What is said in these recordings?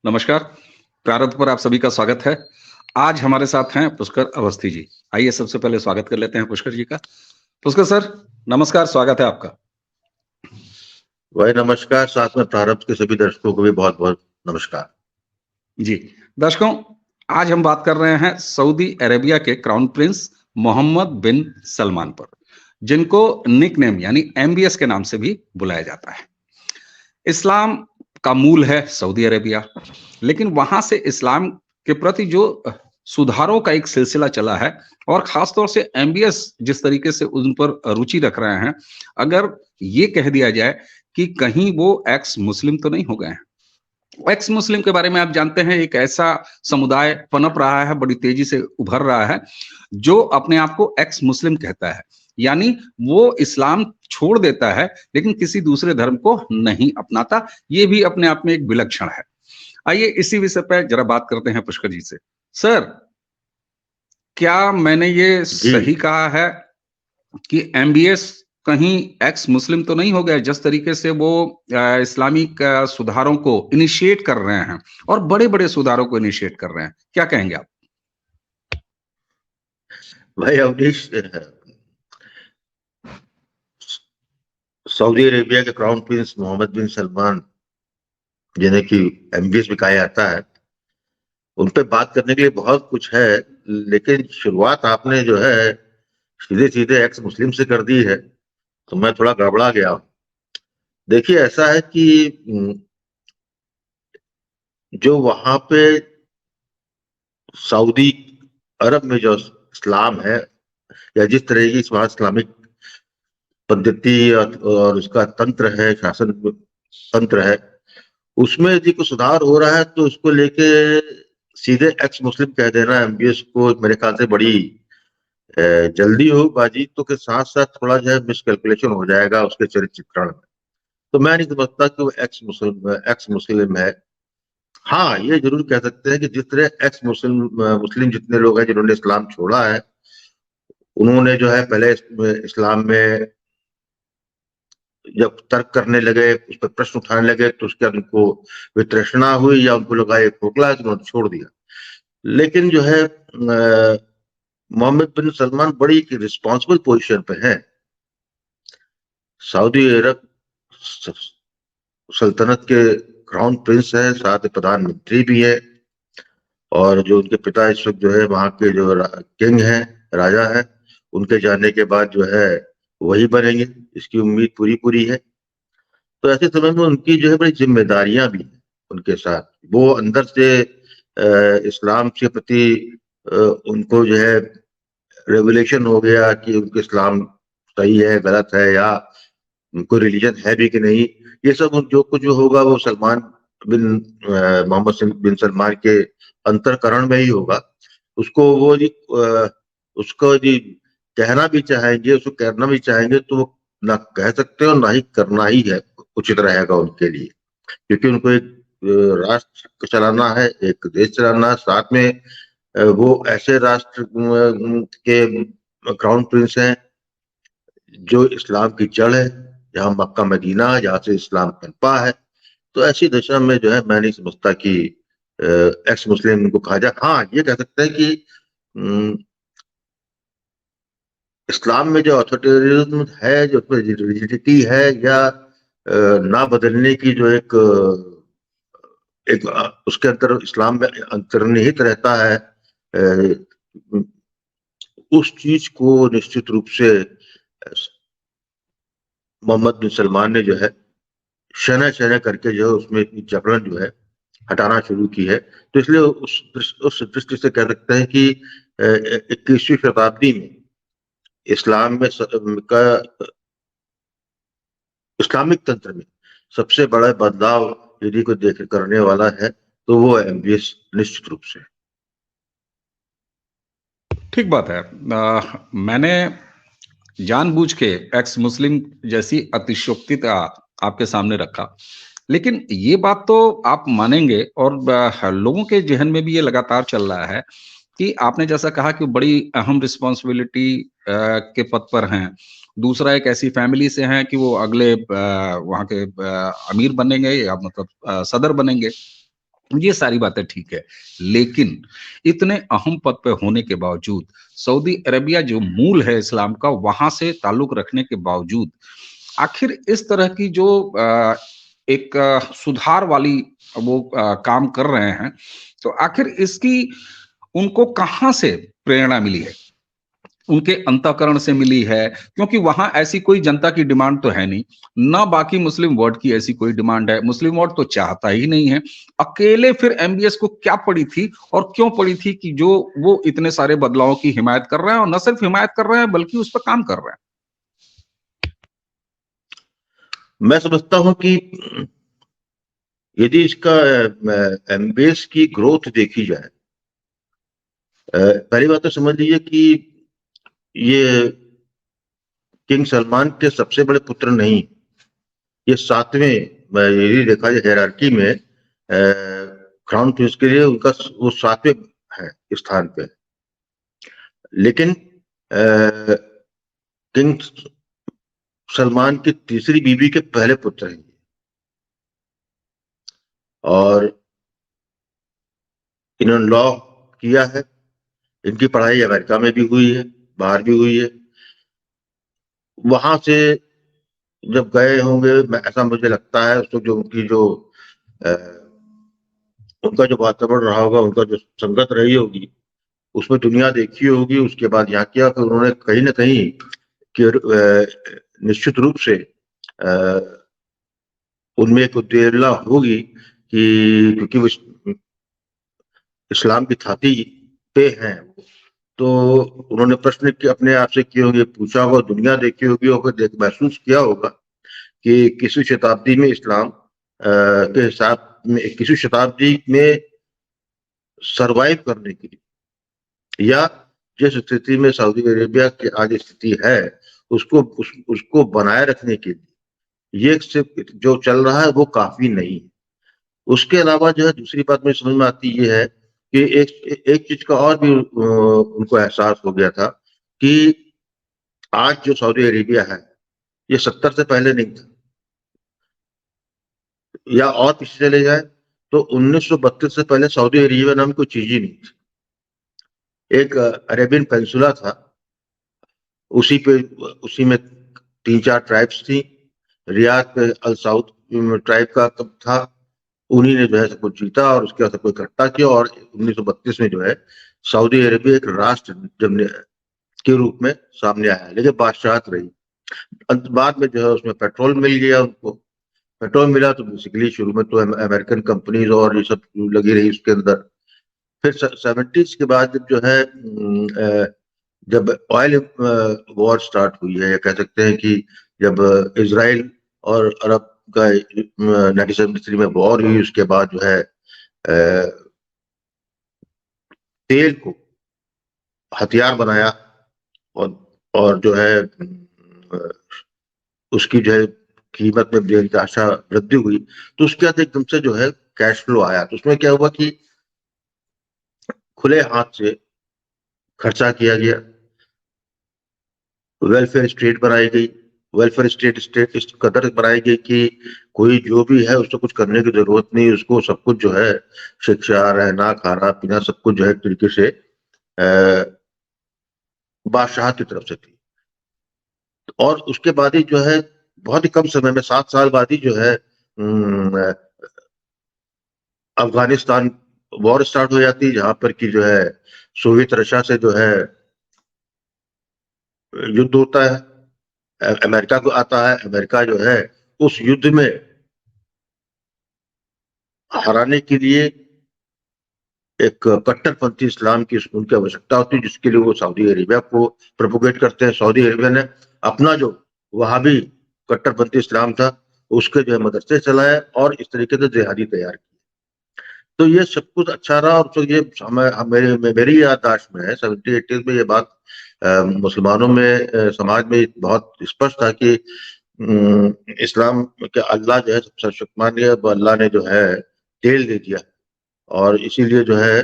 नमस्कार। प्रारंभ पर आप सभी का स्वागत है। आज हमारे साथ हैं पुष्कर अवस्थी जी। आइए सबसे पहले स्वागत कर लेते हैं पुष्कर जी का। पुष्कर सर, नमस्कार, स्वागत है आपका। भाई नमस्कार। साथ में प्रारंभ के सभी दर्शकों को भी बहुत बहुत नमस्कार। जी, दर्शकों, आज हम बात कर रहे हैं सऊदी अरेबिया के क्राउन प्रिंस मोहम्मद बिन सलमान पर, जिनको निकनेम यानी एमबीएस के नाम से भी बुलाया जाता है। इस्लाम का मूल है सऊदी अरेबिया, लेकिन वहां से इस्लाम के प्रति जो सुधारों का एक सिलसिला चला है और खास तौर से एमबीएस जिस तरीके से उन पर रुचि रख रहे हैं, अगर ये कह दिया जाए कि कहीं वो एक्स मुस्लिम तो नहीं हो गए हैं। एक्स मुस्लिम के बारे में आप जानते हैं, एक ऐसा समुदाय पनप रहा है, बड़ी तेजी से उभर रहा है, जो अपने आप को एक्स मुस्लिम कहता है, यानी वो इस्लाम छोड़ देता है लेकिन किसी दूसरे धर्म को नहीं अपनाता। ये भी अपने आप में एक विलक्षण है। आइए इसी विषय पर जरा बात करते हैं पुष्कर जी से। सर, क्या मैंने ये जी सही कहा है कि एमबीएस कहीं एक्स मुस्लिम तो नहीं हो गया, जिस तरीके से वो इस्लामिक सुधारों को इनिशिएट कर रहे हैं और बड़े बड़े सुधारों को इनिशिएट कर रहे हैं, क्या कहेंगे आप? भाई अवनीश, सऊदी अरेबिया के क्राउन प्रिंस मोहम्मद बिन सलमान, जिन्हें कि एमबीएस भी कहा जाता है, उन पे बात करने के लिए बहुत कुछ है। लेकिन शुरुआत आपने जो है सीधे सीधे एक्स मुस्लिम से कर दी है, तो मैं थोड़ा गड़बड़ा गया हूँ। देखिए, ऐसा है कि जो वहां पे सऊदी अरब में जो इस्लाम है, या जिस तरह की वहाँ इस्लामिक पद्धति और उसका तंत्र है, शासन तंत्र है, उसमें यदि कुछ सुधार हो रहा है तो उसको लेके सीधे एक्स मुस्लिम कह देना एमबीएस को मेरे ख्याल से बड़ी जल्दी हो बाजी तो के साथ साथ थोड़ा जो है मिसकैलकुलेशन हो जाएगा उसके चरित्र चित्रण में। तो मैं नहीं समझता कि वो एक्स मुस्लिम है। हाँ, ये जरूर कह सकते हैं कि जिस तरह एक्स मुस्लिम मुस्लिम जितने लोग हैं जिन्होंने इस्लाम छोड़ा है, उन्होंने जो है पहले इस्लाम में जब तर्क करने लगे, उस पर प्रश्न उठाने लगे, तो उसके बाद उनको वितृष्णा हुई या उनको लगा ये खोखला है, तो उन्होंने छोड़ दिया। लेकिन जो है मोहम्मद बिन सलमान बड़ी रिस्पॉन्सिबल पोजीशन पे है। सऊदी अरब सल्तनत के क्राउन प्रिंस है, साथ ही प्रधानमंत्री भी है, और जो उनके पिता इस वक्त जो है वहां के जो किंग हैं, राजा है, उनके जाने के बाद जो है वही बनेंगे, इसकी उम्मीद पूरी पूरी है। तो ऐसे समय में उनकी जो है बड़ी जिम्मेदारियां भी हैं उनके साथ। वो अंदर से इस्लाम के प्रति उनको जो है रेवलेशन हो गया कि उनके इस्लाम सही है गलत है, या उनको रिलीजन है भी कि नहीं। ये सब जो कुछ होगा वो सलमान बिन मोहम्मद बिन सलमान के अंतरकरण में ही होगा। उसको वो जी उसको जी कहना भी चाहेंगे, उसको करना भी चाहेंगे, तो वो ना कह सकते और ना ही करना ही है उचित रहेगा उनके लिए। क्योंकि उनको एक राष्ट्र चलाना है, एक देश चलाना है, साथ में वो ऐसे राष्ट्र के क्राउन प्रिंस हैं जो इस्लाम की जड़ है, जहाँ मक्का मदीना है, जहाँ से इस्लाम पनपा है। तो ऐसी दशा में जो है मैं नहीं समझता कि एक्स मुस्लिम इनको कहा जाए। हाँ, ये कह सकते हैं कि इस्लाम में जो ऑथोरिटेरिज्म है, जो उसमें रिजिडिटी है, या ना बदलने की जो एक उसके अंदर इस्लाम में अंतर्निहित रहता है, उस चीज को निश्चित रूप से मोहम्मद बिन सलमान ने जो है शना शना करके जो है उसमें इतनी जबरन जो है हटाना शुरू की है। तो इसलिए उस दृष्टि से कह सकते हैं कि 21वीं शताब्दी में इस्लाम में का इस्लामिक तंत्र में सबसे बड़ा बदलाव यदि कोई देख करने वाला है तो वो एमबीएस निश्चित रूप से। ठीक बात है। मैंने जानबूझ के एक्स मुस्लिम जैसी अतिशयोक्ति आपके सामने रखा, लेकिन ये बात तो आप मानेंगे और लोगों के जहन में भी ये लगातार चल रहा है कि आपने जैसा कहा कि बड़ी अहम रिस्पॉन्सिबिलिटी के पद पर हैं। दूसरा, एक ऐसी फैमिली से हैं कि वो अगले वहाँ के अमीर बनेंगे या मतलब सदर बनेंगे। ये सारी बातें ठीक है, लेकिन इतने अहम पद पे होने के बावजूद सऊदी अरेबिया जो मूल है इस्लाम का, वहां से ताल्लुक रखने के बावजूद आखिर इस तरह की जो एक सुधार वाली वो काम कर रहे हैं, तो आखिर इसकी उनको कहाँ से प्रेरणा मिली है? उनके अंतःकरण से मिली है, क्योंकि वहां ऐसी कोई जनता की डिमांड तो है नहीं, ना बाकी मुस्लिम वर्ल्ड की ऐसी कोई डिमांड है, मुस्लिम वर्ल्ड तो चाहता ही नहीं है। अकेले फिर एमबीएस को क्या पड़ी थी और क्यों पड़ी थी कि जो वो इतने सारे बदलावों की हिमायत कर रहे हैं, और न सिर्फ हिमायत कर रहे हैं बल्कि उस पर काम कर रहे हैं। मैं समझता हूं कि यदि इसका एमबीएस की ग्रोथ देखी जाए, पहली बात तो समझ लीजिए कि ये किंग सलमान के सबसे बड़े पुत्र नहीं, ये सातवें, यदि देखा जाए हायरार्की में क्राउन प्रिंस के लिए उनका वो सातवें है स्थान पे। लेकिन किंग सलमान की तीसरी बीवी के पहले पुत्र हैं और इन्होंने लॉ किया है। इनकी पढ़ाई अमेरिका में भी हुई है, बाहर भी हुई है। वहां से जब गए होंगे, ऐसा मुझे लगता है, तो जो उनकी जो उनका जो वातावरण रहा होगा, उनका जो संगत रही होगी, उसमें दुनिया देखी होगी। उसके बाद यहाँ किया, फिर उन्होंने कहीं ना कहीं निश्चित रूप से उनमें एक उत्तेजना होगी कि क्योंकि वो इस्लाम की छाती पे हैं, तो उन्होंने प्रश्न अपने आप से किए होंगे, पूछा होगा, दुनिया देखी होगी और फिर महसूस किया होगा कि किसी शताब्दी में इस्लाम के हिसाब में, किसी शताब्दी में सरवाइव करने के लिए, या जिस स्थिति में सऊदी अरेबिया की आज स्थिति है, उसको बनाए रखने के लिए ये सिर्फ जो चल रहा है वो काफी नहीं है। उसके अलावा जो है दूसरी बात मुझे समझ में आती ये है कि एक चीज का और भी उनको एहसास हो गया था कि आज जो सऊदी अरेबिया है, ये 70 से पहले नहीं था, या और पीछे चले जाए तो 1932 से पहले सऊदी अरेबिया नाम कोई चीज ही नहीं थी। एक अरेबियन पेंसुला था, उसी में 3-4 ट्राइब्स थी। रियाद पे अल साउद ट्राइब का था, उन्हीं ने जो है सब कुछ जीता और उसके बाद सब कुछ इकट्ठा किया, और 1932 में जो है सऊदी अरेबिया एक राष्ट्र के रूप में सामने आया, लेकिन बादशाहत रही। बाद में जो है उसमें पेट्रोल मिल गया उनको। पेट्रोल मिला तो बेसिकली शुरू में तो अमेरिकन कंपनीज और ये सब लगी रही उसके अंदर। फिर 70s के बाद जब जो है जब ऑयल वॉर स्टार्ट हुई है, या कह सकते हैं कि जब इजराइल और अरब का 1973 में वॉर हुई, उसके बाद जो है तेल को हथियार बनाया, और जो है उसकी जो है कीमत में बेतहाशा वृद्धि हुई, तो उसके बाद एकदम से जो है कैश फ्लो आया। तो उसमें क्या हुआ कि खुले हाथ से खर्चा किया गया, वेलफेयर स्टेट बनाई गई। वेलफेयर स्टेट इस कदर बनाई गई कि कोई जो भी है उसको कुछ करने की जरूरत नहीं, उसको सब कुछ जो है शिक्षा, रहना, खाना पीना सब कुछ जो है तरीके से बादशाह की तरफ से थी। और उसके बाद ही जो है बहुत ही कम समय में 7 साल बाद ही जो है अफगानिस्तान वॉर स्टार्ट हो जाती है, जहां पर की जो है सोवियत रशिया से जो है युद्ध होता है। अमेरिका को आता है, अमेरिका जो है उस युद्ध में हराने के लिए एक कट्टरपंथी इस्लाम की उनकी आवश्यकता होती है, जिसके लिए वो सऊदी अरेबिया को प्रोपोगेट करते हैं। सऊदी अरेबिया ने अपना जो वहाबी कट्टरपंथी इस्लाम था उसके जो है मदरसे चलाए और इस तरीके से जिहादी तैयार किए। तो ये सब कुछ अच्छा रहा, और तो ये मेरी याददाश्त में है 70-80 में ये बात मुसलमानों में समाज में बहुत स्पष्ट था कि इस्लाम के अल्लाह जो है सबसे शक्तिमान है, अल्लाह ने जो है तेल दे दिया, और इसीलिए जो है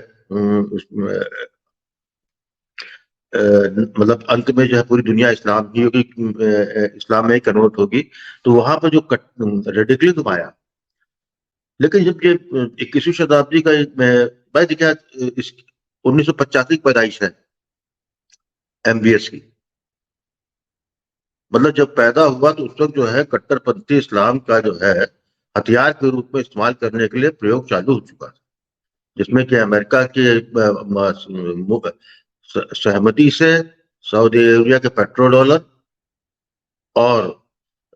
मतलब अंत में जो है पूरी दुनिया इस्लाम ही होगी, इस्लाम में ही कन्वर्ट होगी। तो वहां पर जो रेडिकलिज्म आया, लेकिन जब ये 21वीं शताब्दी का भाई देखिए, इस 1985 की पैदाइश है एमबीएस की। मतलब जब पैदा हुआ तो उस वक्त जो है कट्टरपंथी इस्लाम का जो है हथियार के रूप में इस्तेमाल करने के लिए प्रयोग चालू हो चुका था, जिसमें कि अमेरिका के सहमति से सऊदी अरेबिया के पेट्रो डॉलर और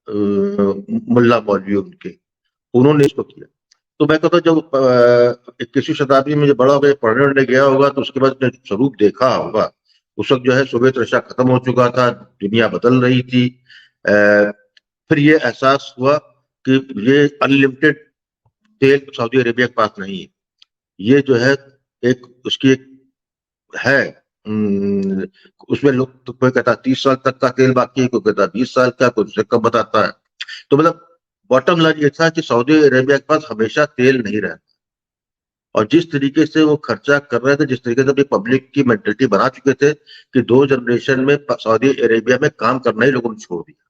मुल्ला मौलवी उन्होंने इसको किया। तो मैं कहता हूँ जब 21वीं शताब्दी में जब बड़ा हो गया पढ़ने उढ़ने गया होगा तो उसके बाद स्वरूप देखा होगा। उस वक्त जो है सोवियत रशिया खत्म हो चुका था, दुनिया बदल रही थी। फिर ये एहसास हुआ कि ये अनलिमिटेड तेल सऊदी अरेबिया के पास नहीं है। ये जो है एक उसकी एक है उसमें लोग तो कोई कहता 30 साल तक का तेल बाकी है, कोई कहता 20 साल का, कोई उससे कम बताता है। तो मतलब बॉटम लाइन ये था कि सऊदी अरेबिया के पास हमेशा तेल नहीं रहता, और जिस तरीके से वो खर्चा कर रहे थे, जिस तरीके से अपनी पब्लिक की मेंटेलिटी बना चुके थे कि 2 जनरेशन में सऊदी अरेबिया में काम करना ही लोगों ने छोड़ दिया।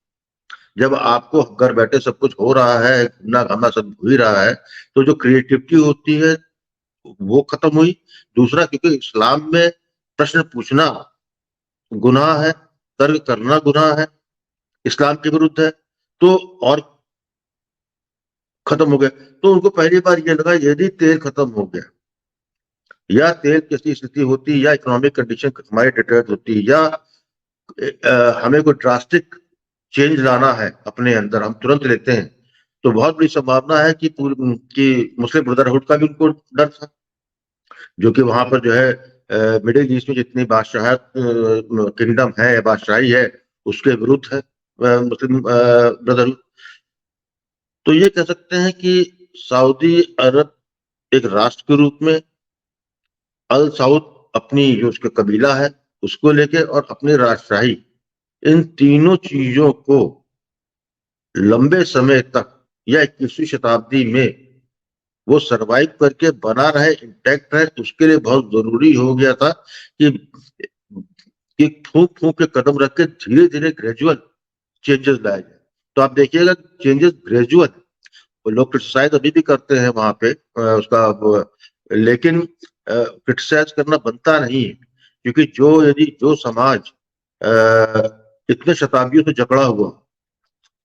जब आपको घर बैठे सब कुछ हो रहा है, घूमना घामना सब हो ही रहा है, तो जो क्रिएटिविटी होती है वो खत्म हुई। दूसरा, क्योंकि इस्लाम में प्रश्न पूछना गुनाह है, तर्क करना गुनाह है, इस्लाम के विरुद्ध है, तो और खत्म हो गया। तो उनको पहली बार ये लगा यदि तेल खत्म हो गया या तेल की ऐसी स्थिति होती या इकोनॉमिक कंडीशन हमारी डिटेक्ट होती या हमें कोई ड्रास्टिक चेंज लाना है अपने अंदर, हम तुरंत लेते हैं, तो बहुत बड़ी संभावना है कि मुस्लिम ब्रदरहुड का भी उनको डर था, जो कि वहां पर जो है मिडिल ईस्ट में जितनी बादशाहत किंगडम है या बादशाही है उसके विरुद्ध है मुस्लिम ब्रदरहुड। तो ये कह सकते हैं कि सऊदी अरब एक राष्ट्र के रूप में, अल साउद अपनी जो उसका कबीला है उसको लेके, और अपनी राजशाही, इन तीनों चीजों को लंबे समय तक या 21वीं शताब्दी में वो सरवाइव करके बना रहे, इंटैक्ट रहे, उसके लिए बहुत जरूरी हो गया था कि फूंक फूंक के कदम रख के धीरे धीरे ग्रेजुअल चेंजेस लाए जाए। तो आप देखिएगा चेंजेस ग्रेजुअल, लोग क्रिटिसाइज अभी भी करते हैं वहां पे लेकिन क्रिटिसाइज करना बनता नहीं है, क्योंकि जो समाज इतने शताब्दियों से जकड़ा हुआ,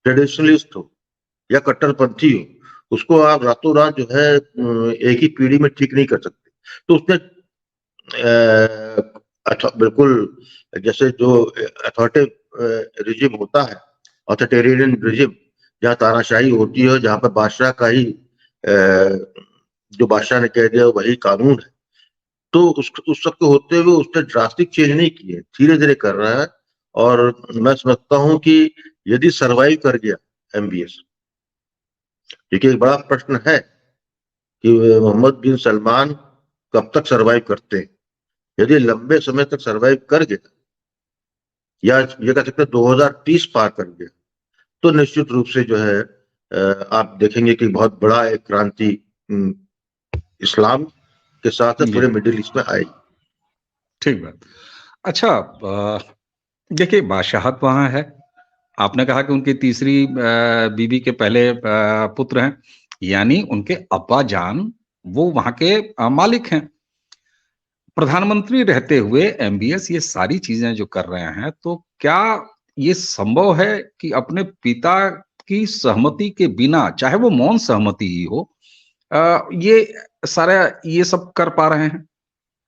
ट्रेडिशनलिस्ट हो या कट्टरपंथी हो, उसको आप रातों रात जो है एक ही पीढ़ी में ठीक नहीं कर सकते। तो उसने बिल्कुल जैसे जो अथॉरिटेटिव रिजिम होता है, ऑथोरिटेरियन रिजिम, जहाँ तानाशाही होती है, जहाँ पर बादशाह का ही जो बादशाह ने कह दिया वही कानून है, तो उस सब के होते हुए उसने ड्रास्टिक चेंज नहीं किए, धीरे धीरे कर रहा है। और मैं समझता हूँ कि यदि सरवाइव कर गया एमबीएस, क्योंकि एक बड़ा प्रश्न है कि मोहम्मद बिन सलमान कब तक सरवाइव करते हैं। यदि लंबे समय तक सरवाइव कर गया या ये कह सकते 2030 पार कर गया, तो निश्चित रूप से जो है आप देखेंगे कि बहुत बड़ा एक क्रांति इस्लाम के साथ पूरे मिडिल ईस्ट में आई। ठीक बात। अच्छा, देखिए बादशाहत वहां है, आपने कहा कि उनकी तीसरी बीबी के पहले पुत्र हैं, यानी उनके अब्बा जान वो वहां के मालिक हैं। प्रधानमंत्री रहते हुए एमबीएस ये सारी चीजें जो कर रहे हैं, तो क्या ये संभव है कि अपने पिता की सहमति के बिना, चाहे वो मौन सहमति ही हो, ये सारा ये सब कर पा रहे हैं?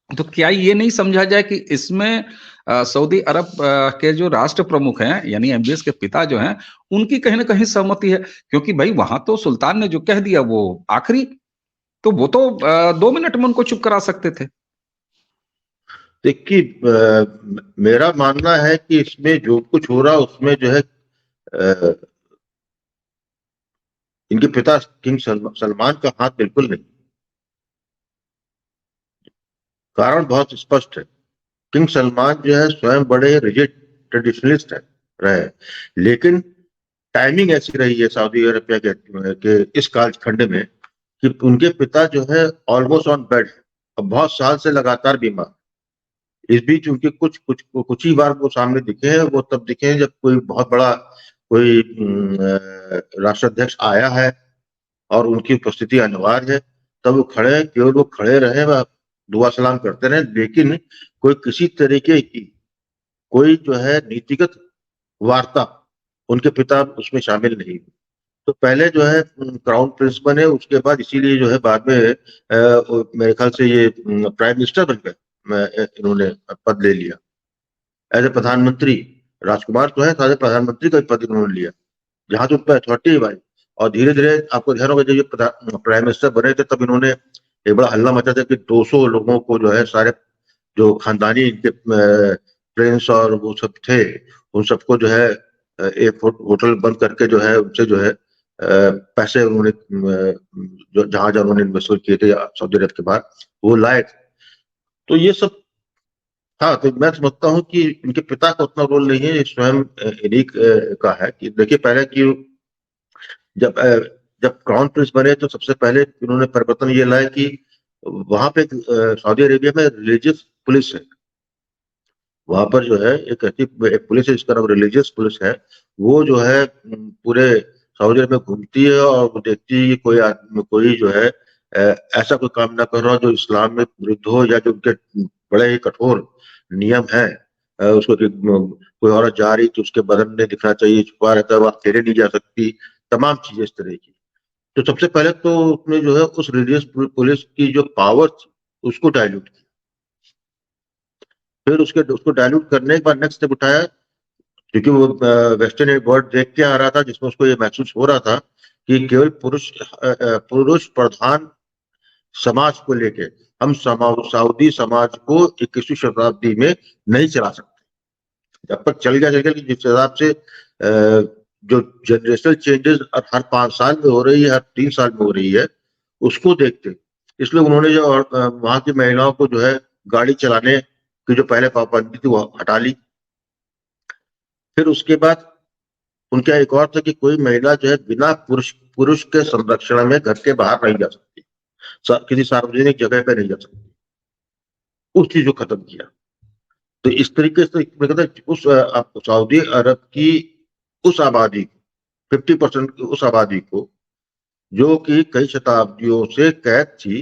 तो क्या ये नहीं समझा जाए कि इसमें सऊदी अरब के जो राष्ट्र प्रमुख हैं, यानी एमबीएस के पिता जो हैं, उनकी कहीं ना कहीं सहमति है? क्योंकि भाई वहां तो सुल्तान ने जो कह दिया वो आखिरी, तो वो तो 2 मिनट में उनको चुप करा सकते थे। देखिए, मेरा मानना है कि इसमें जो कुछ हो रहा उसमें जो है इनके पिता किंग सलमान का हाथ बिल्कुल नहीं। कारण बहुत स्पष्ट है, किंग सलमान जो है स्वयं बड़े रिजिड ट्रेडिशनलिस्ट है रहे, लेकिन टाइमिंग ऐसी रही है सऊदी अरबिया के इस कालखंड में कि उनके पिता जो है ऑलमोस्ट ऑन बेड, अब बहुत साल से लगातार बीमार। इस बीच उनके कुछ ही बार वो सामने दिखे हैं, वो तब दिखे हैं जब कोई बहुत बड़ा कोई राष्ट्राध्यक्ष आया है और उनकी उपस्थिति अनिवार्य है, तब वो खड़े हैं, केवल वो खड़े रहे, वह दुआ सलाम करते रहे, लेकिन कोई किसी तरीके की कोई जो है नीतिगत वार्ता उनके पिता उसमें शामिल नहीं। तो पहले जो है क्राउन प्रिंस बने, उसके बाद इसीलिए जो है बाद में मेरे ख्याल से ये प्राइम मिनिस्टर बन गए, इन्होंने पद ले लिया एज ए प्रधानमंत्री। राजकुमार तो है, सारे प्रधानमंत्री का पद इन्होंने लिया, जहां तो उन पर अथॉरिटी भाई। और धीरे धीरे आपको ध्यान होगा, जब ये प्राइम मिनिस्टर बने थे तब इन्होंने एक बड़ा हल्ला मचा था कि 200 लोगों को जो है, सारे जो खानदानी इनके प्रिंस और वो सब थे, उन सबको जो है एक होटल बंद करके जो है उनसे जो है पैसे उन्होंने जो जहाज उन्होंने इन्वेस्ट किए थे सऊदी अरब के बाद, वो लाए थे। तो ये सब था। तो मैं समझता हूँ कि इनके पिता का उतना रोल नहीं है, स्वयं इन्हीं का है। कि देखिए पहले कि जब जब क्राउन प्रिंस बने तो सबसे पहले इन्होंने परिवर्तन ये लाया कि वहां पे सऊदी अरेबिया में रिलीजियस पुलिस है। वहां पर जो है एक पुलिस है जिसका नाम रिलीजियस पुलिस है। वो जो है पूरे सऊदी अरब में घूमती है और वो देखती है कि कोई आदमी कोई जो है ऐसा कोई काम ना कर रहा हो जो इस्लाम में विरुद्ध हो, या जो उनके बड़े ही कठोर नियम है। उसको कोई औरत जा रही तो उसके बदन नहीं दिखना चाहिए, छुपा रहता है, वो अकेले नहीं जा सकती, तमाम चीजें इस तरह की। तो सबसे पहले तो उसमें जो है उस रिलीजियस पुलिस की जो पावर थी उसको डायल्यूट किया। फिर उसको डायल्यूट करने के बाद नेक्स्ट स्टेप उठाया, क्योंकि वो वेस्टर्न वर्ल्ड देख के आ रहा था, जिसमें उसको ये महसूस हो रहा था कि केवल पुरुष प्रधान समाज को लेके हम सऊदी समाज को 21वीं शताब्दी में नहीं चला सकते। जब तक चल गया कि जिस हिसाब से जो जनरेशनल चेंजेस हर 5 साल में हो रही है, हर 3 साल में हो रही है, उसको देखते इसलिए उन्होंने जो वहां की महिलाओं को जो है गाड़ी चलाने की जो पहले पाबंदी थी वो हटा ली। फिर उसके बाद उनका एक और था कि कोई महिला जो है बिना पुरुष के संरक्षण में घर के बाहर नहीं जा सकती, किसी सार्वजनिक जगह पे नहीं जा सकती। उस चीज को खत्म किया। तो इस तरीके से उस सऊदी अरब की उस आबादी को 50% उस आबादी को जो कि कई शताब्दियों से कैद थी,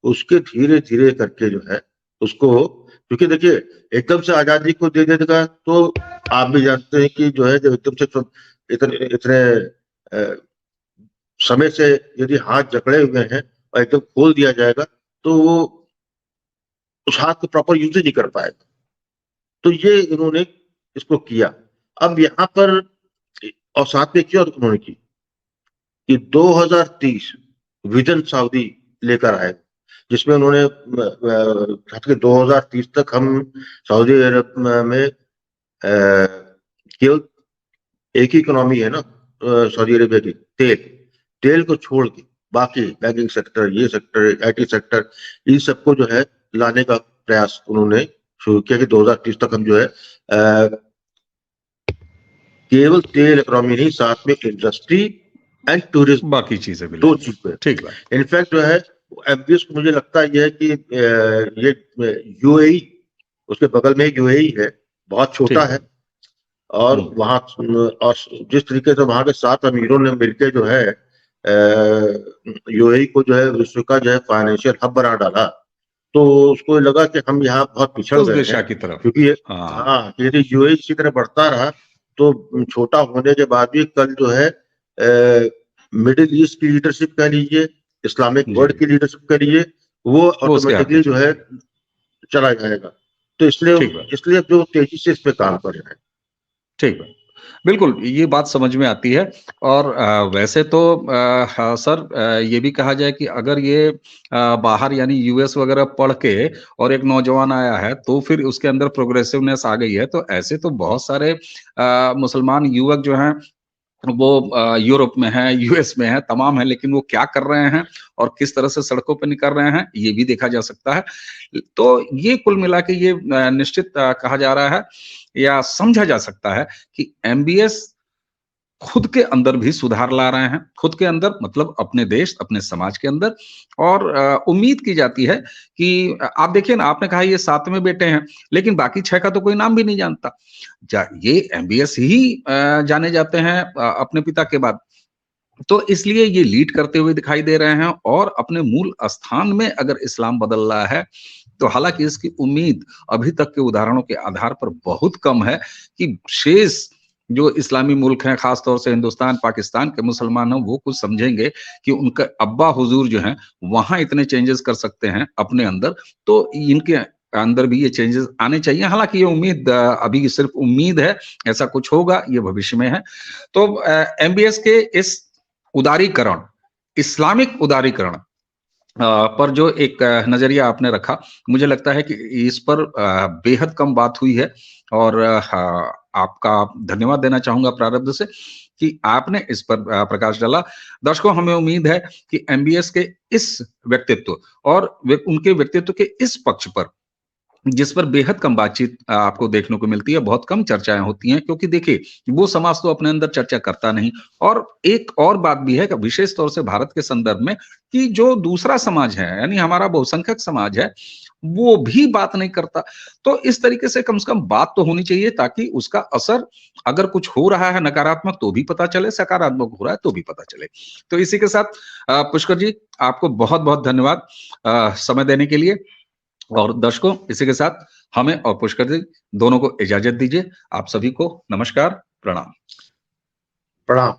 उसके धीरे धीरे करके जो है उसको, क्योंकि देखिए एकदम से आजादी को दे देगा तो आप भी जानते हैं कि जो है जब एकदम से इतने समय से यदि हाथ जकड़े हुए हैं और एकदम खोल दिया जाएगा तो वो उस हाथ को प्रॉपर यूज ही नहीं कर पाएगा। तो ये इन्होंने इसको किया। अब यहाँ पर और साथ में क्या उन्होंने की कि 2030 विजन सऊदी लेकर आए, जिसमें उन्होंने 2030 तक हम सऊदी अरब में केवल एक ही इकोनॉमी है ना सऊदी अरेबिया की, तेल को छोड़ के बाकी बैंकिंग सेक्टर, ये सेक्टर, आईटी सेक्टर, इन सबको जो है लाने का प्रयास उन्होंने शुरू किया कि 2030 तक हम जो है केवल तेल इकोनॉमी नहीं, साथ में इंडस्ट्री एंड टूरिज्म, बाकी चीजें भी 2 चीजें। ठीक है। इनफैक्ट जो है एमबीएस को मुझे लगता है कि ये यूएई, उसके बगल में यूएई है, बहुत छोटा है। और वहां और जिस तरीके से वहां के 7 अमीरों ने मिलकर जो है यूएई को जो है विश्व का जो है फाइनेंशियल हब बना डाला, तो उसको लगा कि हम यहाँ बहुत पिछड़ गए हैं की तरफ, क्योंकि यदि यूएई इसी तरह बढ़ता रहा तो छोटा होने के बाद भी कल जो है मिडिल ईस्ट की लीडरशिप कह लीजिए, इस्लामिक वर्ल्ड की लीडरशिप कह लीजिए, वो ऑटोमेटिकली जो है चला जाएगा। तो इसलिए जो तेजी से इस पे काम कर रहे हैं। ठीक है, बिल्कुल ये बात समझ में आती है। और वैसे तो सर ये भी कहा जाए कि अगर ये बाहर यानी यूएस वगैरह पढ़ के और एक नौजवान आया है तो फिर उसके अंदर प्रोग्रेसिवनेस आ गई है, तो ऐसे तो बहुत सारे मुसलमान युवक जो हैं वो यूरोप में है, यूएस में है, तमाम है, लेकिन वो क्या कर रहे हैं और किस तरह से सड़कों पर निकल रहे हैं ये भी देखा जा सकता है। तो ये कुल मिला के ये निश्चित कहा जा रहा है या समझा जा सकता है कि एमबीएस खुद के अंदर भी सुधार ला रहे हैं, खुद के अंदर मतलब अपने देश, अपने समाज के अंदर। और उम्मीद की जाती है कि आप देखिए ना, आपने कहा ये 7वें बेटे हैं, लेकिन बाकी 6 का तो कोई नाम भी नहीं जानता। ये एमबीएस ही जाने जाते हैं अपने पिता के बाद। तो इसलिए ये लीड करते हुए दिखाई दे रहे हैं और अपने मूल स्थान में अगर इस्लाम बदल रहा है, तो हालांकि इसकी उम्मीद अभी तक के उदाहरणों के आधार पर बहुत कम है कि शेष जो इस्लामी मुल्क हैं, खास तौर से हिंदुस्तान, पाकिस्तान के मुसलमान हैं, वो कुछ समझेंगे कि उनका अब्बा हुजूर जो हैं, वहां इतने चेंजेस कर सकते हैं अपने अंदर, तो इनके अंदर भी ये चेंजेस आने चाहिए। हालांकि ये उम्मीद अभी सिर्फ उम्मीद है, ऐसा कुछ होगा ये भविष्य में है। तो एमबीएस के इस उदारीकरण, इस्लामिक उदारीकरण पर जो एक नजरिया आपने रखा, मुझे लगता है कि इस पर बेहद कम बात हुई है और आपका धन्यवाद देना चाहूंगा प्रारब्ध से कि आपने इस पर प्रकाश डाला। दर्शकों, हमें उम्मीद है कि एमबीएस के इस व्यक्तित्व और उनके व्यक्तित्व के इस पक्ष पर जिस पर बेहद कम बातचीत आपको देखने को मिलती है, बहुत कम चर्चाएं होती हैं, क्योंकि देखिए वो समाज तो अपने अंदर चर्चा करता नहीं। और एक और बात भी है कि विशेष तौर से भारत के संदर्भ में कि जो दूसरा समाज है, यानी हमारा बहुसंख्यक समाज है, वो भी बात नहीं करता। तो इस तरीके से कम बात तो होनी चाहिए ताकि उसका असर अगर कुछ हो रहा है नकारात्मक तो भी पता चले, सकारात्मक हो रहा है तो भी पता चले। तो इसी के साथ पुष्कर जी, आपको बहुत बहुत धन्यवाद समय देने के लिए। और दर्शकों, इसी के साथ हमें और पुष्कर जी दोनों को इजाजत दीजिए। आप सभी को नमस्कार, प्रणाम। प्रणाम।